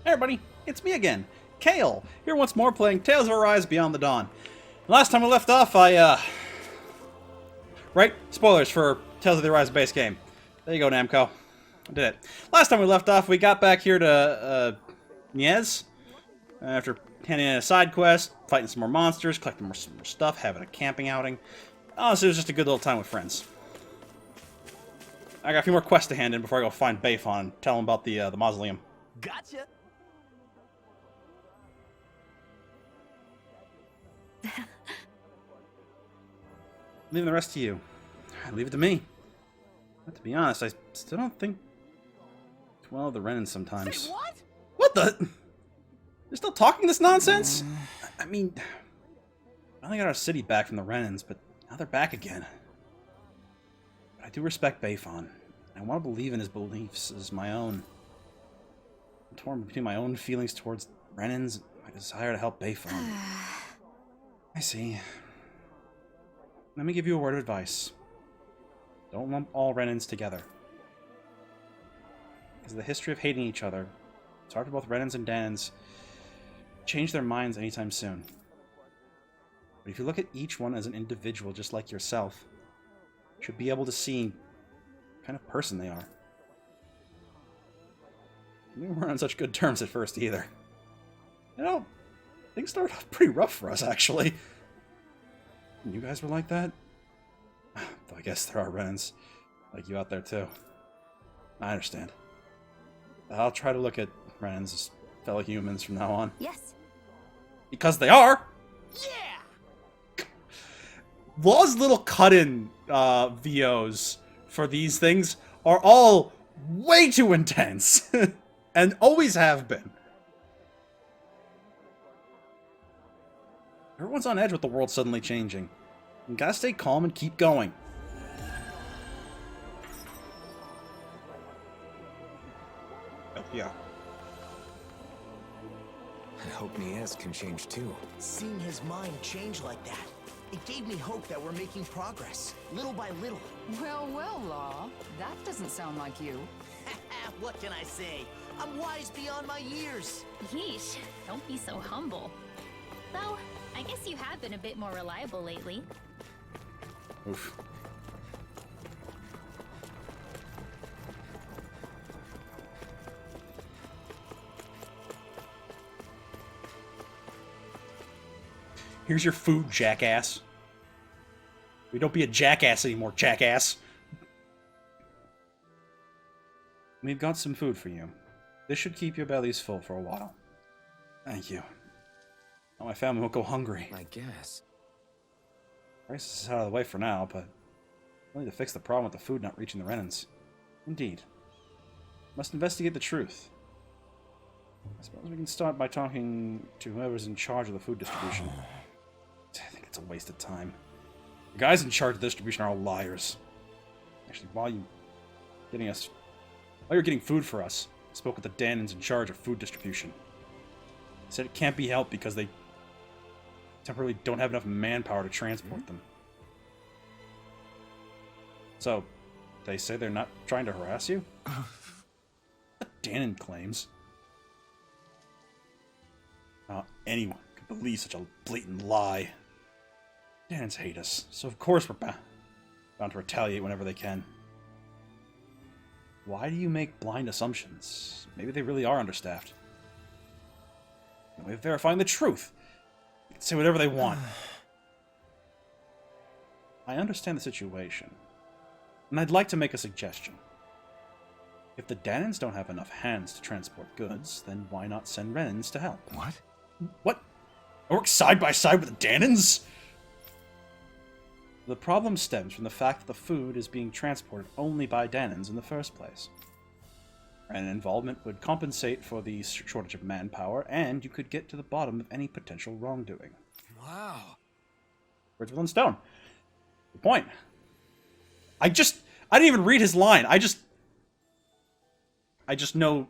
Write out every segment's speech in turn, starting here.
Hey everybody, it's me again, Kale, here once more playing Tales of Arise Beyond the Dawn. Last time we left off, Right? Spoilers for Tales of the Arise base game. There you go, Namco. I did it. Last time we left off, we got back here to, Niez. After handing in a side quest, fighting some more monsters, collecting some more stuff, having a camping outing. Honestly, it was just a good little time with friends. I got a few more quests to hand in before I go find Bayfon and tell him about the mausoleum. Gotcha. Leaving the rest to you. Leave it to me. But to be honest, I still don't think well of the Renans sometimes. Say what? What the? They're still talking this nonsense? I mean, I only got our city back from the Renans, but now they're back again. But I do respect Bayfon. I want to believe in his beliefs as my own. I'm torn between my own feelings towards Renans and my desire to help Bayfon. I see. Let me give you a word of advice. Don't lump all Renans together. Because the history of hating each other, it's hard for both Renans and Danans change their minds anytime soon. But if you look at each one as an individual just like yourself, you should be able to see what kind of person they are. We weren't on such good terms at first either. You know, things started off pretty rough for us, actually. You guys were like that? Though I guess there are Renans like you out there too. I understand. I'll try to look at Renans as fellow humans from now on. Yes. Because they are! Yeah! Law's little cut-in VOs for these things are all way too intense. And always have been. Everyone's on edge with the world suddenly changing. You gotta stay calm and keep going. Oh, yeah. I hope Niez can change too. Seeing his mind change like that, it gave me hope that we're making progress, little by little. Well, well, Law. That doesn't sound like you. What can I say? I'm wise beyond my years. Yeesh, don't be so humble. Though, I guess you have been a bit more reliable lately. Oof. Here's your food, jackass. We don't be a jackass anymore, jackass. We've got some food for you. This should keep your bellies full for a while. Thank you. Now my family won't go hungry. I guess. Crisis is out of the way for now, but we'll need to fix the problem with the food not reaching the Renans. Indeed. Must investigate the truth. I suppose we can start by talking to whoever's in charge of the food distribution. I think it's a waste of time. The guys in charge of the distribution are all liars. Actually, while you're getting food for us, I spoke with the Danans in charge of food distribution. They said it can't be helped because they temporarily don't have enough manpower to transport them. So, they say they're not trying to harass you? What Danan claims. Anyone could believe such a blatant lie. Danans hate us, so of course we're bound to retaliate whenever they can. Why do you make blind assumptions? Maybe they really are understaffed. No way of verifying the truth. They can say whatever they want. I understand the situation, and I'd like to make a suggestion. If the Danans don't have enough hands to transport goods, then why not send Renans to help? What? What? Work side by side with the Danans? The problem stems from the fact that the food is being transported only by Danans in the first place. Renan involvement would compensate for the shortage of manpower, and you could get to the bottom of any potential wrongdoing. Wow. Words with one stone. Good point. I didn't even read his line. I just know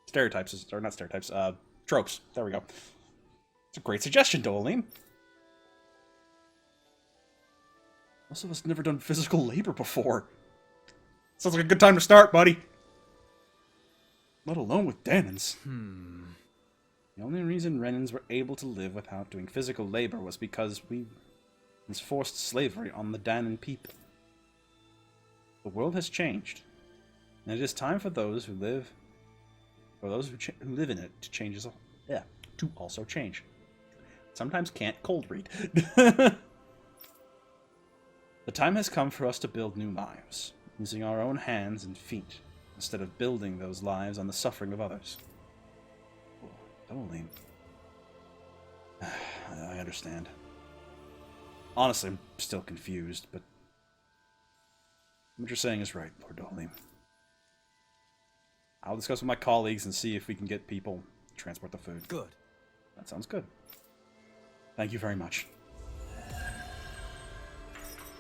stereotypes, or not stereotypes, tropes. There we go. It's a great suggestion, Dolim. Most of us never done physical labor before. Sounds like a good time to start, buddy. let alone with Danans. The only reason Renans were able to live without doing physical labor was because we enforced slavery on the Danan people. The world has changed, and it is time for those who live, or those who live in it, to change as to also change. Sometimes can't cold read. The time has come for us to build new lives, using our own hands and feet, instead of building those lives on the suffering of others. Holy. I understand. Honestly, I'm still confused, but what you're saying is right, Lord Dolim. I'll discuss with my colleagues and see if we can get people to transport the food. Good. That sounds good. Thank you very much.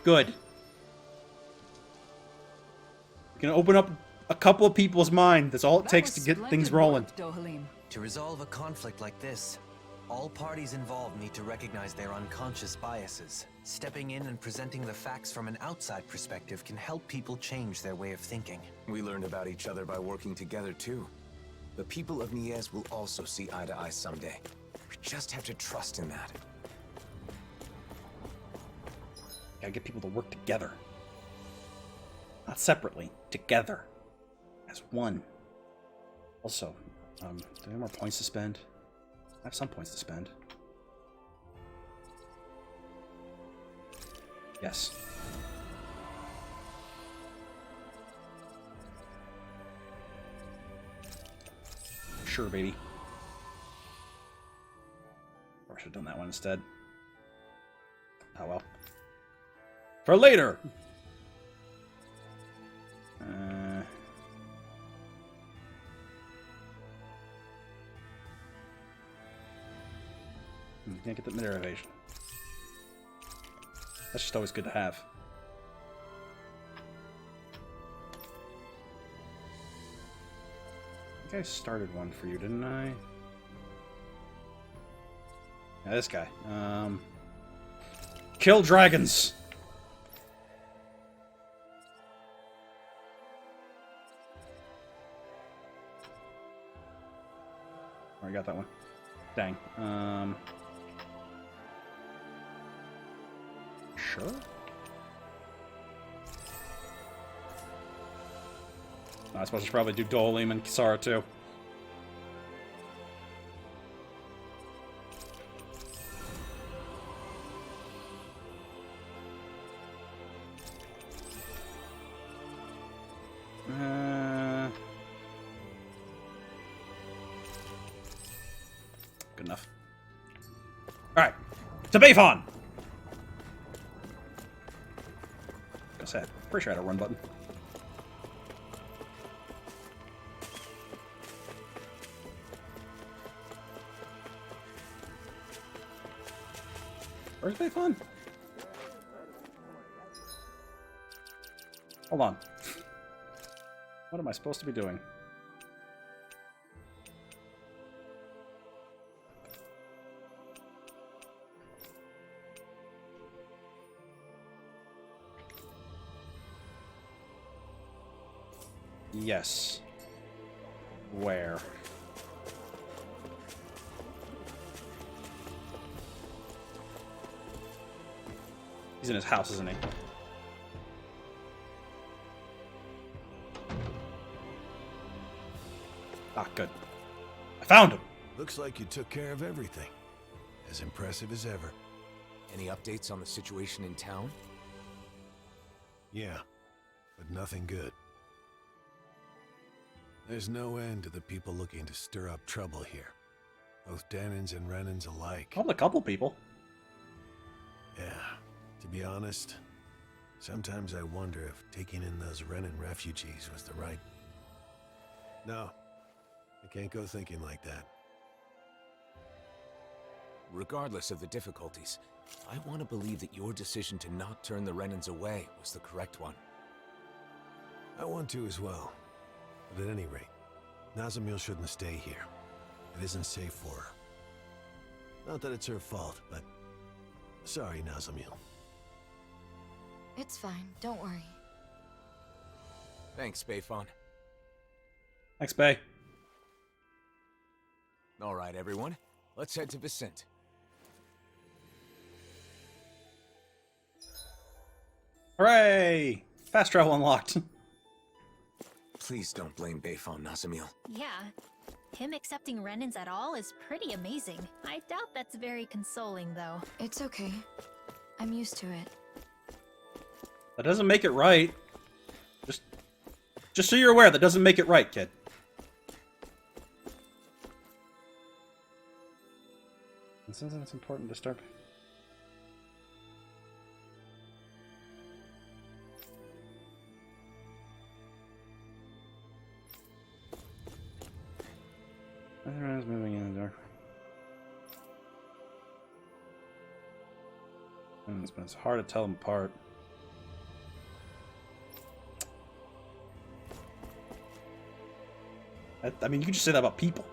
Good. We can open up a couple of people's mind. That's all it takes to get things rolling. Dohalim. To resolve a conflict like this, all parties involved need to recognize their unconscious biases. Stepping in and presenting the facts from an outside perspective can help people change their way of thinking. We learned about each other by working together, too. The people of Niez will also see eye to eye someday. We just have to trust in that. Gotta get people to work together. Not separately. Together. As one. Also, do I have more points to spend? I have some points to spend. Yes. Sure, baby. Or I should have done that one instead. Oh well. For later! Can't get the mid-air evasion. That's just always good to have. I think I started one for you, didn't I? Yeah, this guy. Kill dragons! Already got that one. Dang. Sure? I suppose I should probably do Dolim and Kisara too. Good enough. Alright. To Bayfon! Like I said, pretty sure I had a run button. Where's Bayfon? Hold on. What am I supposed to be doing? Yes. Where? He's in his house, isn't he? Ah, good. I found him! Looks like you took care of everything. As impressive as ever. Any updates on the situation in town? Yeah, but nothing good. There's no end to the people looking to stir up trouble here. Both Danans and Renans alike. Called a couple people. Yeah, to be honest, sometimes I wonder if taking in those Renan refugees was the right... No, I can't go thinking like that. Regardless of the difficulties, I want to believe that your decision to not turn the Renans away was the correct one. I want to as well. But at any rate, Nazamil shouldn't stay here. It isn't safe for her. Not that it's her fault, but... Sorry, Nazamil. It's fine, don't worry. Thanks, Bayfon. Thanks, Bay. All right, everyone. Let's head to Vicent. Hooray! Fast travel unlocked. Please don't blame Bayfon, Nazamil. Yeah. Him accepting Renans at all is pretty amazing. I doubt that's very consoling, though. It's okay. I'm used to it. That doesn't make it right. Just so you're aware, that doesn't make it right, kid. And since it's important to start. Everyone's moving in the dark. But it's hard to tell them apart. I mean, you can just say that about people.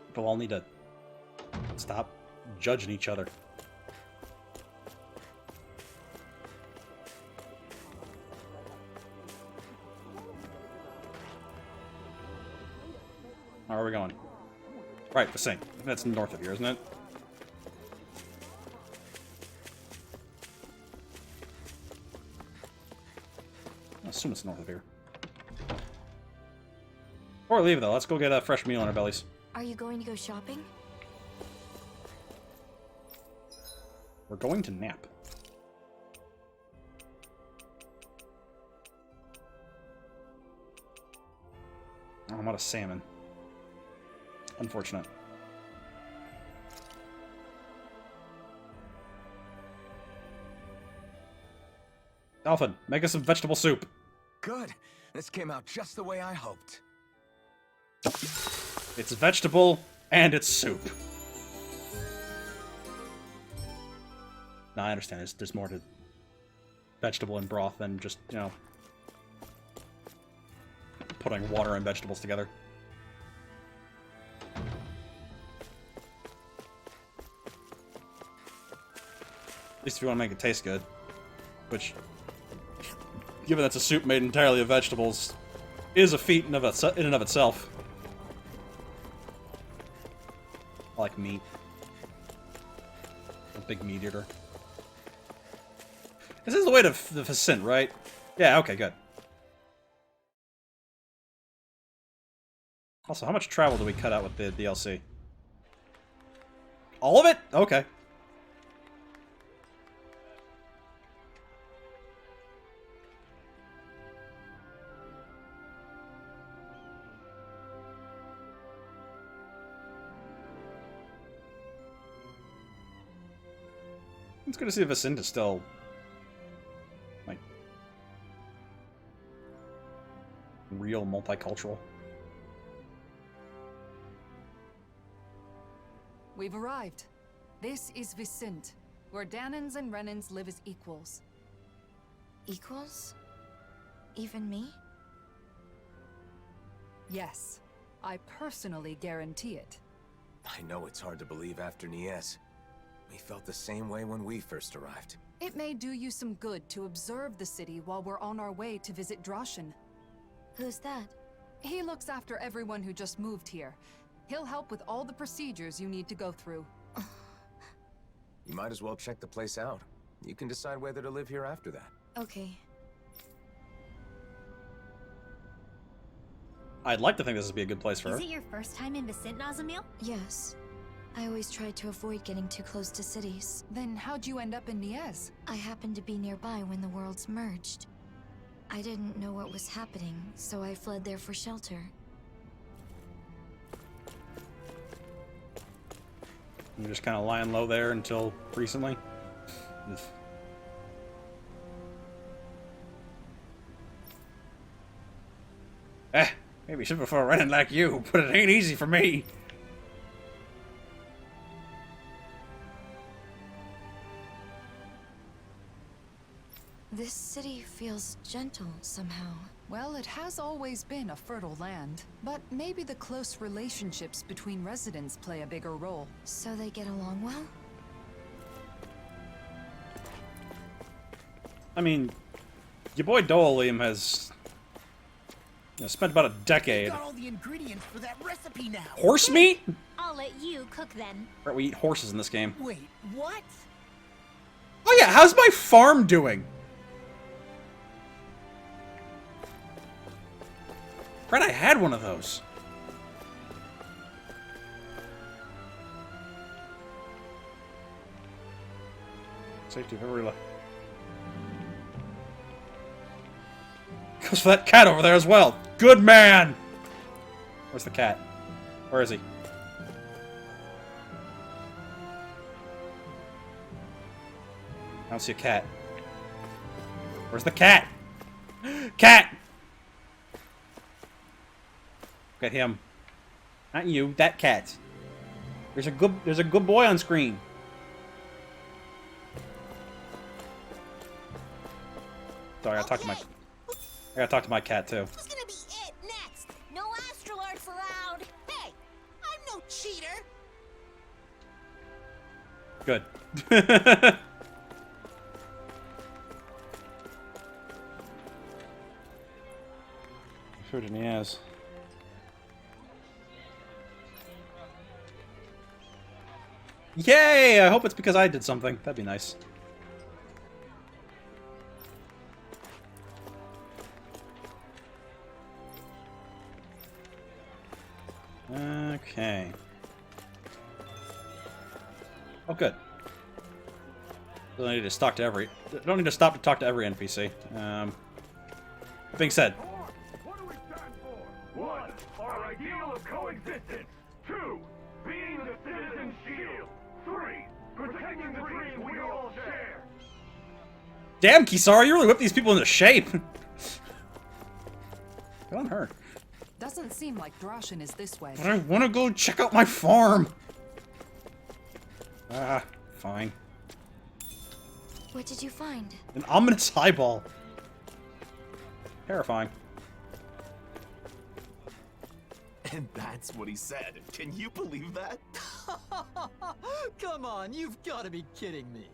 People all need to stop judging each other. Where are we going? Right, the same. That's north of here, isn't it? I assume it's north of here. Before we leave, though, let's go get a fresh meal in our bellies. Are you going to go shopping? We're going to nap. Oh, I'm out of salmon. Unfortunate. Alpha, make us some vegetable soup. Good. This came out just the way I hoped. It's vegetable and it's soup. Now I understand there's more to vegetable and broth than just, you know, putting water and vegetables together. At least if you want to make it taste good. Which, given that's a soup made entirely of vegetables, is a feat in and of itself. I like meat. A big meat eater. This is the way to the Vicent, right? Yeah, okay, good. Also, how much travel do we cut out with the DLC? All of it? Okay. It's good to see Vicent is still, like, real multicultural. We've arrived. This is Vicent, where Danans and Renans live as equals. Equals? Even me? Yes, I personally guarantee it. I know it's hard to believe after Nies. We felt the same way when we first arrived. It may do you some good to observe the city while we're on our way to visit Droshin. Who's that? He looks after everyone who just moved here. He'll help with all the procedures you need to go through. You might as well check the place out. You can decide whether to live here after that. Okay. I'd like to think this would be a good place for her. Is it your first time in Vicent, Nazamil? Yes. I always tried to avoid getting too close to cities. Then how'd you end up in Nies? I happened to be nearby when the worlds merged. I didn't know what was happening, so I fled there for shelter. You're just kind of lying low there until recently. Maybe should before running like you, but it ain't easy for me. This city feels gentle somehow. Well, it has always been a fertile land, but maybe the close relationships between residents play a bigger role. So they get along well? I mean, your boy Dolim has spent about a decade. Got all the ingredients for that recipe now. Horse meat? I'll let you cook then. Right, we eat horses in this game. Wait, what? Oh yeah, how's my farm doing? Right, I had one of those. Safety of every life. Goes for that cat over there as well. Good man! Where's the cat? Where is he? I don't see a cat. Where's the cat? Cat! Get him. Not you, that cat. There's a good boy on screen. Sorry, I gotta talk to my cat too. Who's gonna be it next? No astral arts allowed. Hey, I'm no cheater. Good. Food in the ass. Yay! I hope it's because I did something. That'd be nice. Okay. Oh, good. Don't need to talk to every. Don't need to stop to talk to every NPC. That being said. What do we stand for? 1. Our ideal of coexistence. 2. Being the citizen shield. 3. Protecting the dream we all share. Damn, Kisara, you really whipped these people into shape. Good on her. Doesn't seem like Droshin is this way. But I want to go check out my farm. Ah, fine. What did you find? An ominous eyeball. Terrifying. And that's what he said. Can you believe that? Come on, you've got to be kidding me.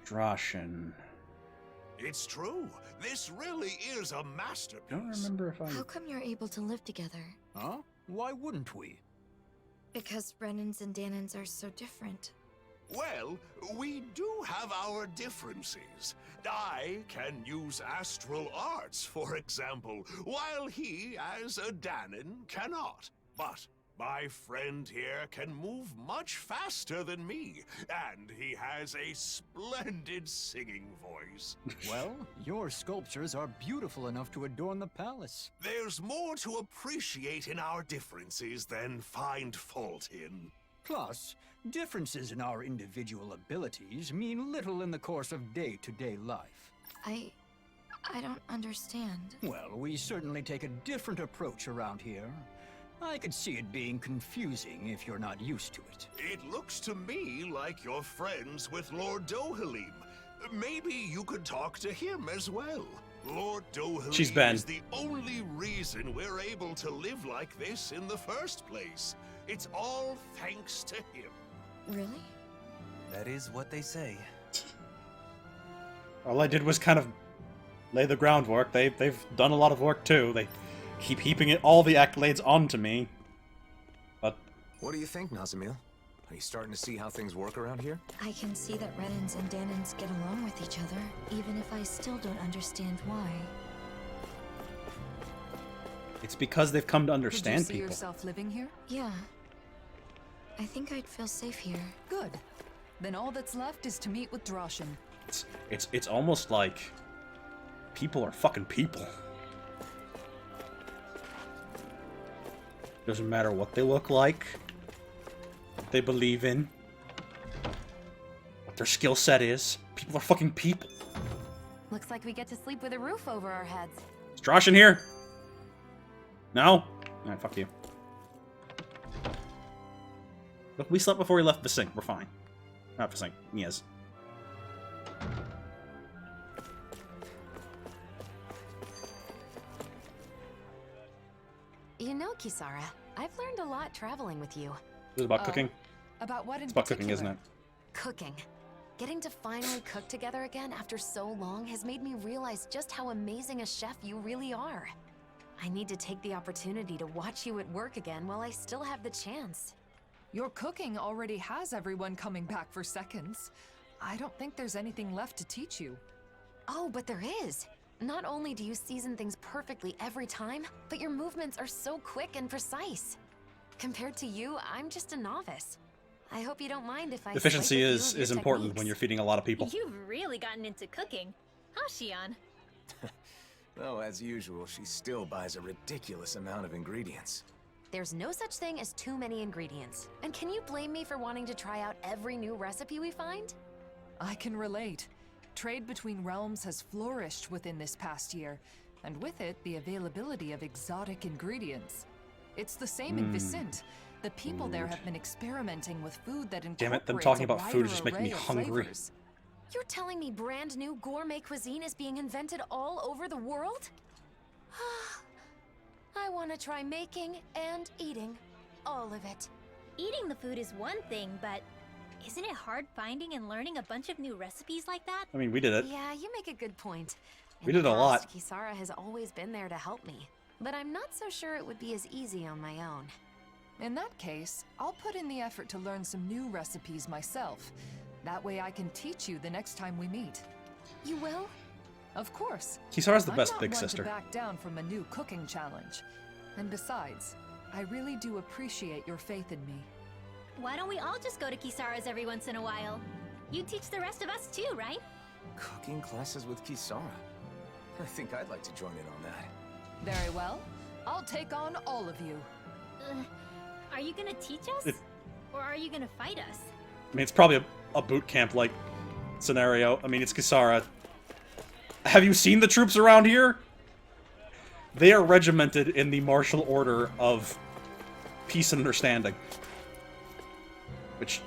Droshin. It's true. This really is a masterpiece. I don't remember if I... How come you're able to live together? Huh? Why wouldn't we? Because Renans and Danans are so different. Well, we do have our differences. I can use astral arts, for example, while he, as a Danon, cannot. But my friend here can move much faster than me, and he has a splendid singing voice. Well, your sculptures are beautiful enough to adorn the palace. There's more to appreciate in our differences than find fault in. Plus, differences in our individual abilities mean little in the course of day-to-day life. I don't understand. Well, we certainly take a different approach around here. I could see it being confusing if you're not used to it. It looks to me like you're friends with Lord Dohalim. Maybe you could talk to him as well. Lord Dohalim is the only reason we're able to live like this in the first place. It's all thanks to him. Really? That is what they say. All I did was kind of lay the groundwork. They've done a lot of work too. They keep heaping all the accolades onto me. But what do you think, Nazamil? Are you starting to see how things work around here? I can see that Renans and Danans get along with each other, even if I still don't understand why. it's because they've come to understand Could you see people. yourself living here? Yeah. I think I'd feel safe here. Good. Then all that's left is to meet with Droshin. It's almost like people are fucking people. Doesn't matter what they look like, what they believe in, what their skill set is. People are fucking people. Looks like we get to sleep with a roof over our heads. Is Josh in here? No? Alright, fuck you. Look, we slept before we left the sink. We're fine. Not for saying yes. You know, Kisara, I've learned a lot traveling with you. This is about cooking. About what in It's about cooking, particular? isn't it? Cooking. Getting to finally cook together again after so long has made me realize just how amazing a chef you really are. I need to take the opportunity to watch you at work again while I still have the chance. Your cooking already has everyone coming back for seconds. I don't think there's anything left to teach you. Oh, but there is. Not only do you season things perfectly every time, but your movements are so quick and precise. Compared to you, I'm just a novice. I hope you don't mind if I Efficiency swipe a few of is your important when techniques. you're feeding a lot of people. You've really gotten into cooking, huh, Shion? Though, as usual, she still buys a ridiculous amount of ingredients. There's no such thing as too many ingredients. And can you blame me for wanting to try out every new recipe we find? I can relate. Trade between realms has flourished within this past year, and with it, the availability of exotic ingredients. It's the same in Vicente. The people there have been experimenting with food that incorporates Damn it, them talking a about food is wider just making me array of hungry. flavors. You're telling me brand new gourmet cuisine is being invented all over the world? I want to try making and eating all of it. Eating the food is one thing, but isn't it hard finding and learning a bunch of new recipes like that? I mean, we did it. Yeah, you make a good point. We In the did a lot. past, Kisara has always been there to help me, but I'm not so sure it would be as easy on my own. In that case, I'll put in the effort to learn some new recipes myself. That way I can teach you the next time we meet. You will? Of course. Kisara's the I'm best not big one sister. to back down from a new cooking challenge. And besides, I really do appreciate your faith in me. Why don't we all just go to Kisara's every once in a while? You teach the rest of us too, right? Cooking classes with Kisara? I think I'd like to join in on that. Very well. I'll take on all of you. Are you gonna teach us? Or are you gonna fight us? I mean, it's probably a boot camp like scenario. I mean, it's Kisara. Have you seen the troops around here? They are regimented in the martial order of peace and understanding. Which,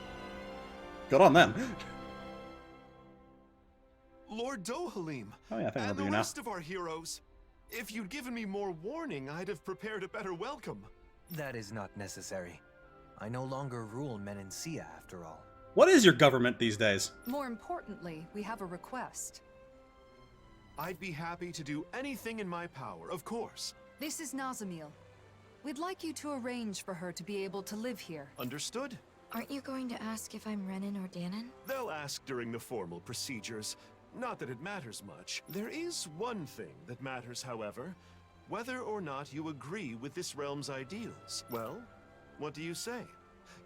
good on them. Lord Dohalim, Oh yeah, I think I and remember the you now. rest of our heroes. If you'd given me more warning, I'd have prepared a better welcome. That is not necessary. I no longer rule Menencia, after all. What is your government these days? More importantly, we have a request. I'd be happy to do anything in my power, of course. This is Nazamil. We'd like you to arrange for her to be able to live here. Understood? Aren't you going to ask if I'm Renan or Danon? They'll ask during the formal procedures. Not that it matters much. There is one thing that matters, however. Whether or not you agree with this realm's ideals. Well, what do you say?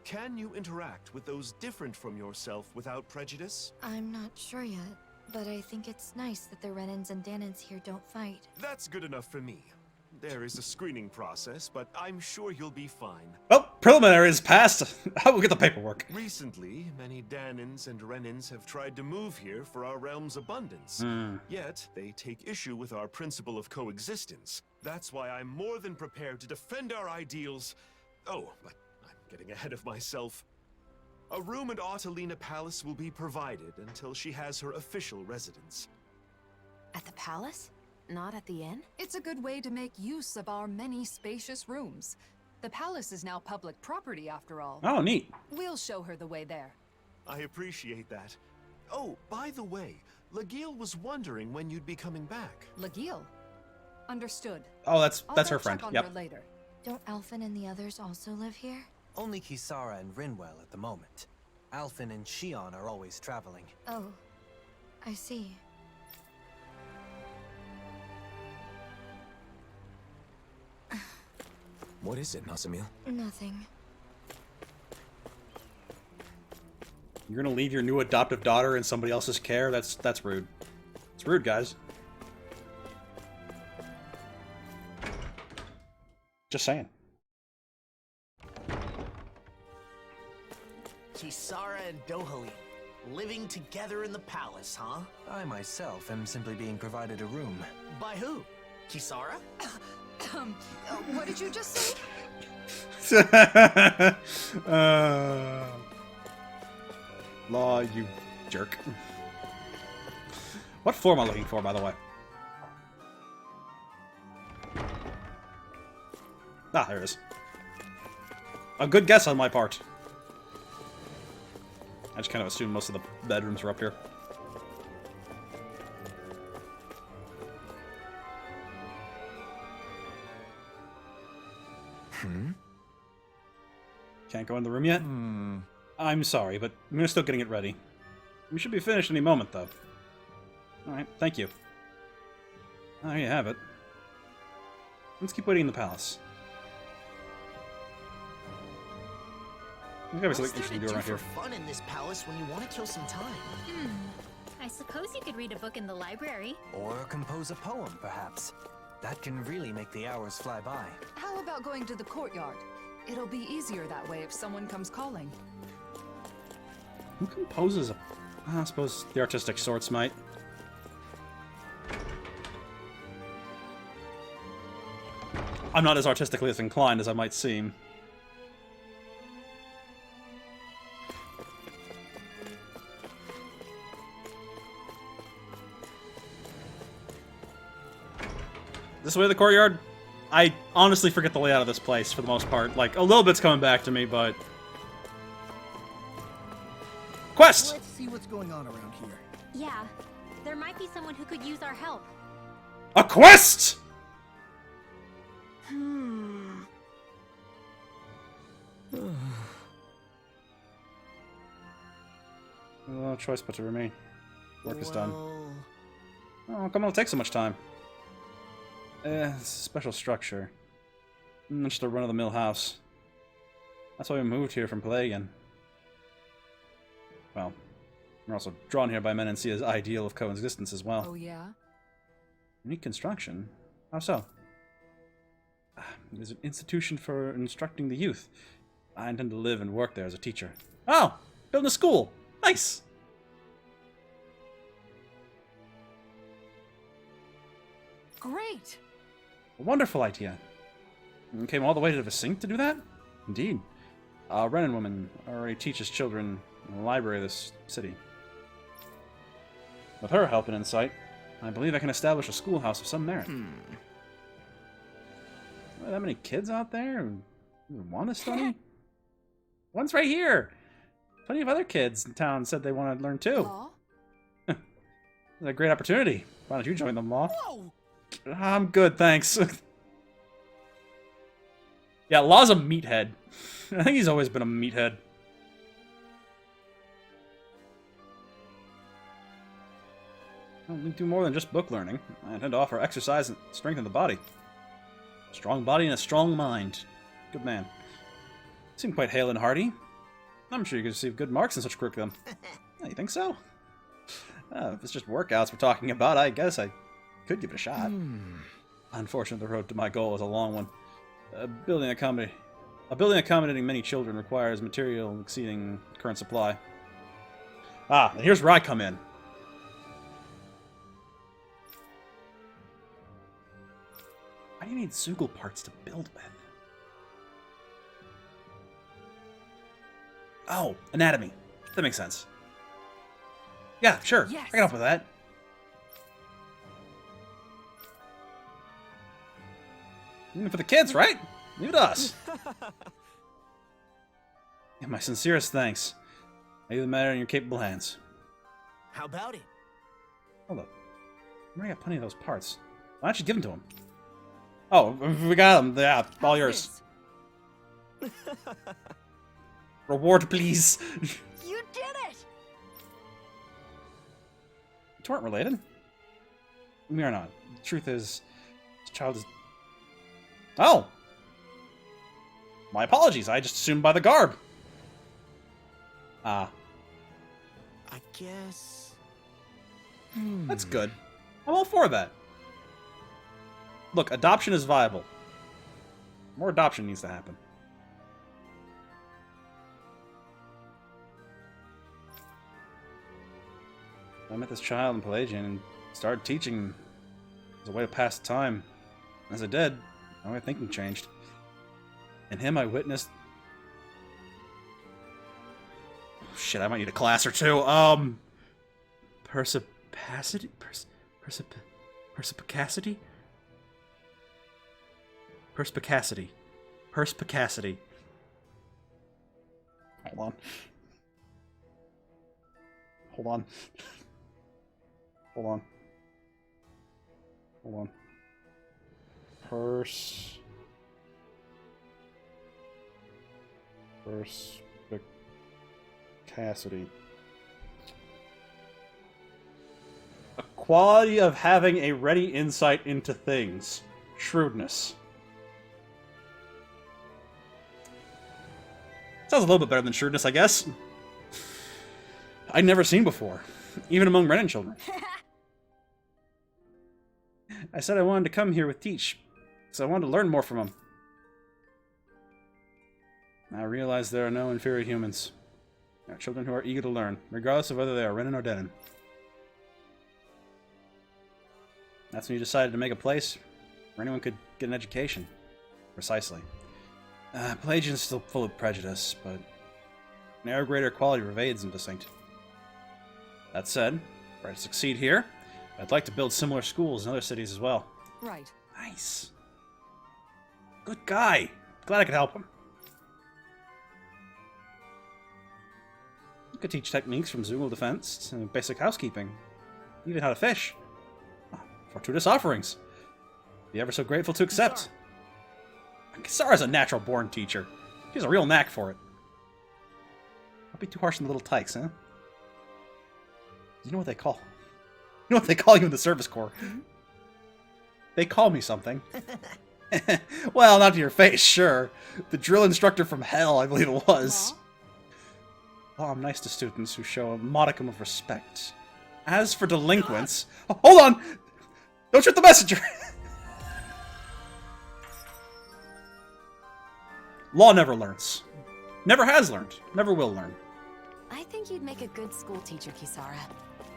Can you interact with those different from yourself without prejudice? I'm not sure yet, but I think it's nice that the Renans and Danons here don't fight. That's good enough for me. There is a screening process, but I'm sure you'll be fine. Well, preliminary is passed. I will get the paperwork. Recently, many Danons and Renans have tried to move here for our realm's abundance. Yet, they take issue with our principle of coexistence. That's why I'm more than prepared to defend our ideals. Oh, but I'm getting ahead of myself. A room at Ottalina Palace will be provided until she has her official residence. At the palace? Not at the inn? It's a good way to make use of our many spacious rooms. The palace is now public property, after all. Oh, neat. We'll show her the way there. I appreciate that. Oh, by the way, Lagiel was wondering when you'd be coming back. Lagiel. Understood. Oh, that's I'll her go friend. check on Yep. her later. Don't Alphen and the others also live here? Only Kisara and Rinwell at the moment. Alphen and Shion are always traveling. Oh, I see. What is it, Nazamil? Nothing. You're gonna leave your new adoptive daughter in somebody else's care? That's rude. It's rude, guys. Just saying. Kisara and Dohalim, living together in the palace, huh? I myself am simply being provided a room. By who? Kisara? What did you just say? Law, you jerk. What floor am I looking for, by the way? Ah, there it is. A good guess on my part. I just kind of assumed most of the bedrooms were up here. Can't go in the room yet? I'm sorry, but we're still getting it ready. We should be finished any moment, though. Alright, thank you. There you have it. Let's keep waiting in the palace. There's gotta be something interesting to do around here. Fun in this palace when you want to kill some time. I suppose you could read a book in the library. Or compose a poem, perhaps. That can really make the hours fly by. How about going to the courtyard? It'll be easier that way if someone comes calling. Who composes a... I suppose the artistic sorts might. I'm not as artistically as inclined as I might seem. This way, the courtyard? I honestly forget the layout of this place for the most part. Like, a little bit's coming back to me, but... Quest! Let's see what's going on around here. Yeah, there might be someone who could use our help. A quest?! No choice but to remain. Work is done. Oh, how come it'll take so much time? It's a special structure. Just a run-of-the-mill house. That's why we moved here from Pelagian. Well, we're also drawn here by Menancia's ideal of coexistence as well. Oh, yeah? Unique construction? How so? It is an institution for instructing the youth. I intend to live and work there as a teacher. Oh! Building a school! Nice! Great! A wonderful idea. You came all the way to Visink to do that? Indeed. A Renan woman already teaches children in the library of this city. With her help and insight, I believe I can establish a schoolhouse of some merit. Are there that many kids out there who want to study? One's right here! Plenty of other kids in town said they want to learn too. It's a great opportunity. Why don't you join them, Law? Whoa! I'm good, thanks. Yeah, Law's a meathead. I think he's always been a meathead. We do more than just book learning. I intend to offer exercise and strengthen the body. A strong body and a strong mind. Good man. You seem quite hale and hearty. I'm sure you could receive good marks in such curriculum. Yeah, you think so? If it's just workouts we're talking about, I guess I could give it a shot. Unfortunately, the road to my goal is a long one. A building accommodating many children requires material exceeding current supply. Ah, and here's where I come in. Why do you need Zoogle parts to build with? Oh, anatomy. That makes sense. Yeah, sure. Yes. I can help with that. For the kids, right? Leave it to us. Yeah, my sincerest thanks. I leave the matter in your capable hands. How about it? Hold up. I already got plenty of those parts. Why don't you give them to him? Oh, we got them. Yeah, all yours. Reward, please. You did it! You weren't related? We are not. The truth is, this child is... Oh! My apologies. I just assumed by the garb. Ah. I guess... That's good. I'm all for that. Look, adoption is viable. More adoption needs to happen. I met this child in Pelagian and started teaching as a way to pass the time. As I did, my way of thinking changed. In him, I witnessed shit, I might need a class or two. Perspicacity? Perspicacity? Perspicacity. Perspicacity. Hold on. Hold on. Hold on. Hold on. Perspicacity. A quality of having a ready insight into things. Shrewdness. Sounds a little bit better than shrewdness, I guess. I'd never seen before, even among Renin children. I said I wanted to come here with Teach, so I wanted to learn more from him. I realize there are no inferior humans. There are children who are eager to learn, regardless of whether they are Renin or Denin. That's when you decided to make a place where anyone could get an education. Precisely. Pelagian is still full of prejudice, but an air greater quality pervades Indistinct. That said, for I to succeed here, I'd like to build similar schools in other cities as well. Right. Nice. Good guy. Glad I could help him. You could teach techniques from Zoogle defense to basic housekeeping, even how to fish. Fortuitous offerings. Be ever so grateful to accept. Kisara's a natural-born teacher. She has a real knack for it. Don't be too harsh on the little tykes, huh? You know what they call? You know what they call you in the Service Corps? They call me something. Well, not to your face, sure. The drill instructor from hell, I believe it was. Oh, I'm nice to students who show a modicum of respect. As for delinquents... Oh, hold on! Don't shoot the messenger! Law never learns. Never has learned. Never will learn. I think you'd make a good school teacher, Kisara.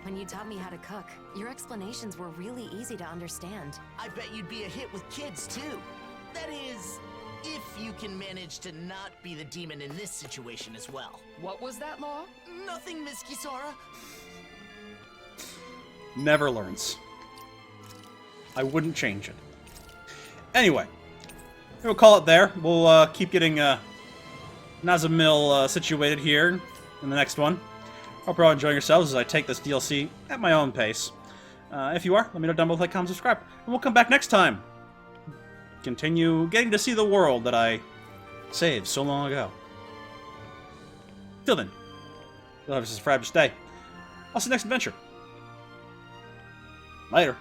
When you taught me how to cook, your explanations were really easy to understand. I bet you'd be a hit with kids, too. That is, if you can manage to not be the demon in this situation as well. What was that, Law? Nothing, Miss Kisara. Never learns. I wouldn't change it. Anyway, we'll call it there. We'll keep getting Nazamil situated here in the next one. Hope you're all enjoying yourselves as I take this DLC at my own pace. If you are, let me know down below, like, comment, subscribe, and we'll come back next time. Continue getting to see the world that I saved so long ago. Till then, you'll have a fabulous day. I'll see you next adventure. Later.